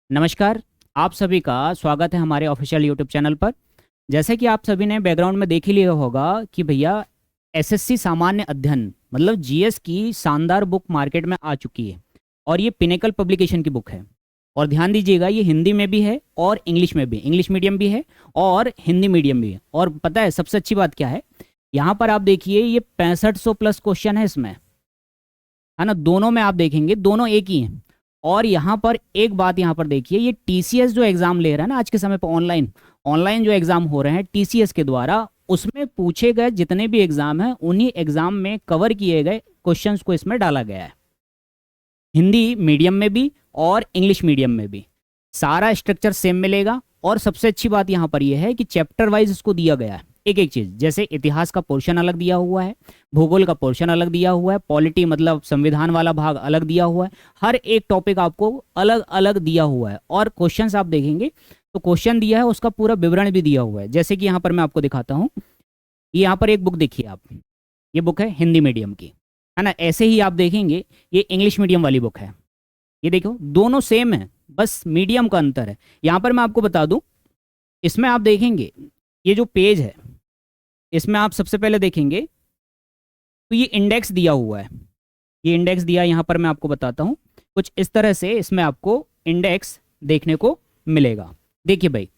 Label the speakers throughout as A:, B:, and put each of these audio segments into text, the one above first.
A: नमस्कार। आप सभी का स्वागत है हमारे ऑफिशियल यूट्यूब चैनल पर। जैसे कि आप सभी ने बैकग्राउंड में देख ही लिया होगा कि भैया एसएससी सामान्य अध्ययन मतलब जीएस की शानदार बुक मार्केट में आ चुकी है और ये पिनेकल पब्लिकेशन की बुक है। और ध्यान दीजिएगा, ये हिंदी में भी है और इंग्लिश में भी, इंग्लिश मीडियम भी है और हिंदी मीडियम भी है। और पता है सबसे अच्छी बात क्या है, यहाँ पर आप देखिए ये 6500 प्लस क्वेश्चन है इसमें, है ना। दोनों में आप देखेंगे दोनों एक ही हैं। और यहाँ पर एक बात यहाँ पर देखिए, ये टीसीएस जो एग्जाम ले रहा है ना आज के समय पर, ऑनलाइन ऑनलाइन जो एग्जाम हो रहे हैं टीसीएस के द्वारा, उसमें पूछे गए जितने भी एग्जाम हैं उन्हीं एग्जाम में कवर किए गए क्वेश्चंस को इसमें डाला गया है। हिंदी मीडियम में भी और इंग्लिश मीडियम में भी सारा स्ट्रक्चर सेम मिलेगा। और सबसे अच्छी बात यहाँ पर यह है कि चैप्टर वाइज इसको दिया गया है एक एक चीज। जैसे इतिहास का पोर्शन अलग दिया हुआ है, भूगोल का पोर्शन अलग दिया हुआ है, पॉलिटी मतलब संविधान वाला भाग अलग दिया हुआ है। हर एक टॉपिक आपको अलग अलग दिया हुआ है। और क्वेश्चंस आप देखेंगे तो क्वेश्चन दिया है उसका पूरा विवरण भी दिया हुआ है। जैसे कि यहाँ पर मैं आपको दिखाता हूँ, यहाँ पर एक बुक देखिए आप, ये बुक है हिंदी मीडियम की, है ना। ऐसे ही आप देखेंगे ये इंग्लिश मीडियम वाली बुक है। ये देखो दोनों सेम है, बस मीडियम का अंतर है। यहाँ पर मैं आपको बता दूं, इसमें आप देखेंगे ये जो पेज है इसमें आप सबसे पहले देखेंगे तो ये इंडेक्स दिया हुआ है। ये इंडेक्स दिया यहाँ पर मैं आपको बताता हूँ, कुछ इस तरह से इसमें आपको इंडेक्स देखने को मिलेगा। देखिए भाई,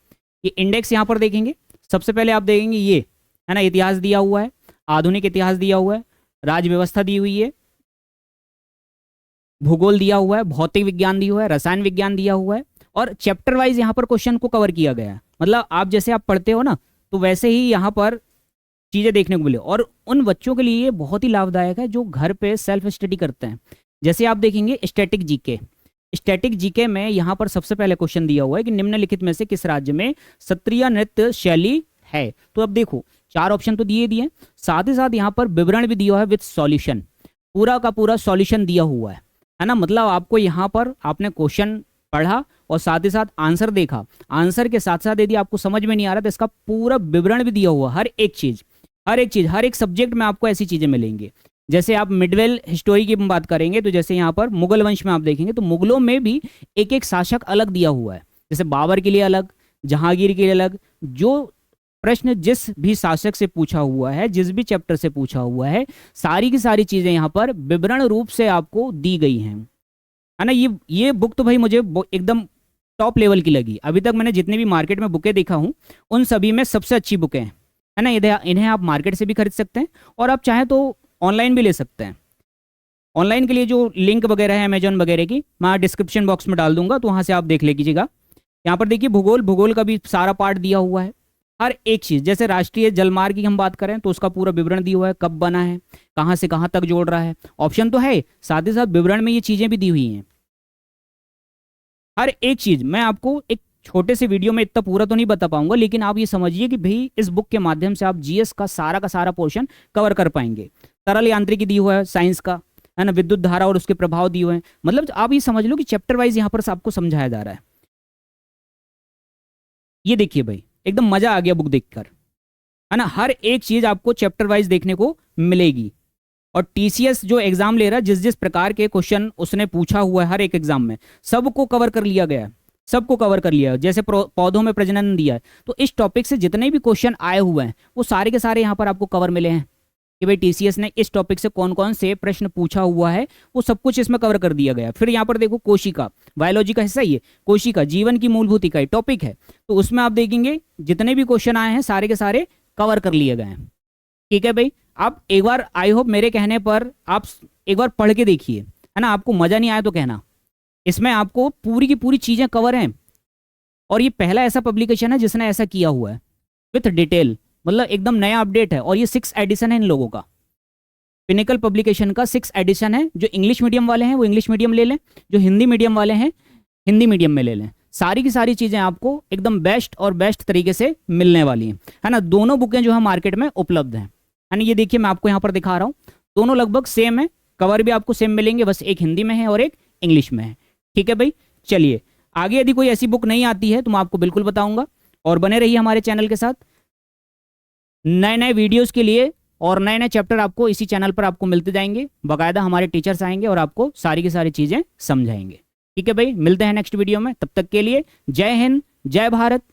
A: ये इंडेक्स यहाँ पर देखेंगे, सबसे पहले आप देखेंगे ये, है ना, इतिहास दिया हुआ है, आधुनिक इतिहास दिया हुआ है, राज्य व्यवस्था दी हुई है, भूगोल दिया हुआ है, भौतिक विज्ञान दिया हुआ है, रसायन विज्ञान दिया हुआ है। और चैप्टर वाइज यहाँ पर क्वेश्चन को कवर किया गया है। मतलब आप जैसे आप पढ़ते हो ना, तो वैसे ही यहाँ पर चीज़ें देखने को मिले। और उन बच्चों के लिए ये बहुत ही लाभदायक है जो घर पे सेल्फ स्टडी करते हैं। जैसे आप देखेंगे स्टैटिक जीके, स्टैटिक जीके में यहाँ पर सबसे पहले क्वेश्चन दिया हुआ है कि निम्नलिखित में से किस राज्य में सत्रीय नृत्य शैली है। तो अब देखो 4 ऑप्शन तो दिए दिए, साथ ही साथ यहाँ पर विवरण भी दिया है विद सॉल्यूशन, पूरा का पूरा सॉल्यूशन दिया हुआ है ना। मतलब आपको यहाँ पर आपने क्वेश्चन पढ़ा और साथ ही साथ आंसर देखा, आंसर के साथ साथ यदि आपको समझ में नहीं आ रहा तो इसका पूरा विवरण भी दिया हुआ, हर एक चीज हर एक सब्जेक्ट में आपको ऐसी चीजें मिलेंगी। जैसे आप मिडवेल हिस्टोरी की बात करेंगे तो जैसे यहाँ पर मुगल वंश में आप देखेंगे तो मुगलों में भी एक एक शासक अलग दिया हुआ है। जैसे बाबर के लिए अलग, जहांगीर के लिए अलग, जो प्रश्न जिस भी शासक से पूछा हुआ है, जिस भी चैप्टर से पूछा हुआ है, सारी की सारी चीजें यहाँ पर विवरण रूप से आपको दी गई हैं, है ना। ये बुक तो भाई मुझे एकदम टॉप लेवल की लगी। अभी तक मैंने जितने भी मार्केट में बुकें देखा हूँ उन सभी में सबसे अच्छी बुकें हैं, है ना। इन्हें आप मार्केट से भी खरीद सकते हैं और आप चाहें तो ऑनलाइन भी ले सकते हैं। ऑनलाइन के लिए जो लिंक वगैरह है अमेजोन वगैरह की, मैं डिस्क्रिप्शन बॉक्स में डाल दूंगा, तो वहाँ से आप देख लीजिएगा। यहाँ पर देखिए भूगोल का भी सारा पार्ट दिया हुआ है, हर एक चीज़। जैसे राष्ट्रीय जलमार्ग की हम बात करें तो उसका पूरा विवरण दिया हुआ है, कब बना है, कहाँ से कहाँ तक जोड़ रहा है, ऑप्शन तो है, साथ ही साथ विवरण में ये चीज़ें भी दी हुई हैं। हर एक चीज़ मैं आपको एक छोटे से वीडियो में इतना पूरा तो नहीं बता पाऊंगा, लेकिन आप ये समझिए कि भाई इस बुक के माध्यम से आप जीएस का सारा पोर्शन कवर कर पाएंगे। तरल यांत्रिकी दी हुआ है साइंस का, है ना, विद्युत धारा और उसके प्रभाव दिए हुए हैं। मतलब आप ये समझ लो कि चैप्टर वाइज यहाँ पर आपको समझाया जा रहा है। ये देखिए भाई, एकदम मजा आ गया बुक देखकर, है ना। हर एक चीज आपको चैप्टर वाइज देखने को मिलेगी। और टीसीएस जो एग्जाम ले रहा है, जिस जिस प्रकार के क्वेश्चन उसने पूछा हुआ है हर एक एग्जाम में, सबको कवर कर लिया गया है, सबको कवर कर लिया है। जैसे पौधों में प्रजनन दिया है, तो इस टॉपिक से जितने भी क्वेश्चन आए हुए हैं वो सारे के सारे यहाँ पर आपको कवर मिले हैं कि भाई टीसीएस ने इस टॉपिक से कौन कौन से प्रश्न पूछा हुआ है, वो सब कुछ इसमें कवर कर दिया गया। फिर यहाँ पर देखो कोशिका, बायोलॉजी का हिस्सा, ये कोशिका जीवन की मूलभूत इकाई टॉपिक है, तो उसमें आप देखेंगे जितने भी क्वेश्चन आए हैं सारे के सारे कवर कर लिए गए हैं। ठीक है भाई, आप एक बार आई होप मेरे कहने पर आप एक बार पढ़ के देखिए, है ना। आपको मजा नहीं आया तो कहना, इसमें आपको पूरी की पूरी चीजें कवर हैं। और ये पहला ऐसा पब्लिकेशन है जिसने ऐसा किया हुआ है विथ डिटेल, मतलब एकदम नया अपडेट है। और ये 6 एडिशन है इन लोगों का, पिनेकल पब्लिकेशन का 6 एडिशन है। जो इंग्लिश मीडियम वाले हैं वो इंग्लिश मीडियम ले लें, जो हिंदी मीडियम वाले हैं हिंदी मीडियम में ले लें। सारी की सारी चीज़ें आपको एकदम बेस्ट और बेस्ट तरीके से मिलने वाली हैं, है ना। दोनों बुकें जो है मार्केट में उपलब्ध हैं, है ना। ये देखिए मैं आपको यहाँ पर दिखा रहा हूँ, दोनों लगभग सेम है, कवर भी आपको सेम मिलेंगे, बस एक हिंदी में है और एक इंग्लिश में है। ठीक है भाई, चलिए आगे यदि कोई ऐसी बुक नहीं आती है तो मैं आपको बिल्कुल बताऊंगा। और बने रहिए हमारे चैनल के साथ, नए नए वीडियोस के लिए और नए नए चैप्टर आपको इसी चैनल पर आपको मिलते जाएंगे। बाकायदा हमारे टीचर्स आएंगे और आपको सारी की सारी चीज़ें समझाएंगे। ठीक है भाई, मिलते हैं नेक्स्ट वीडियो में, तब तक के लिए जय हिंद, जय भारत,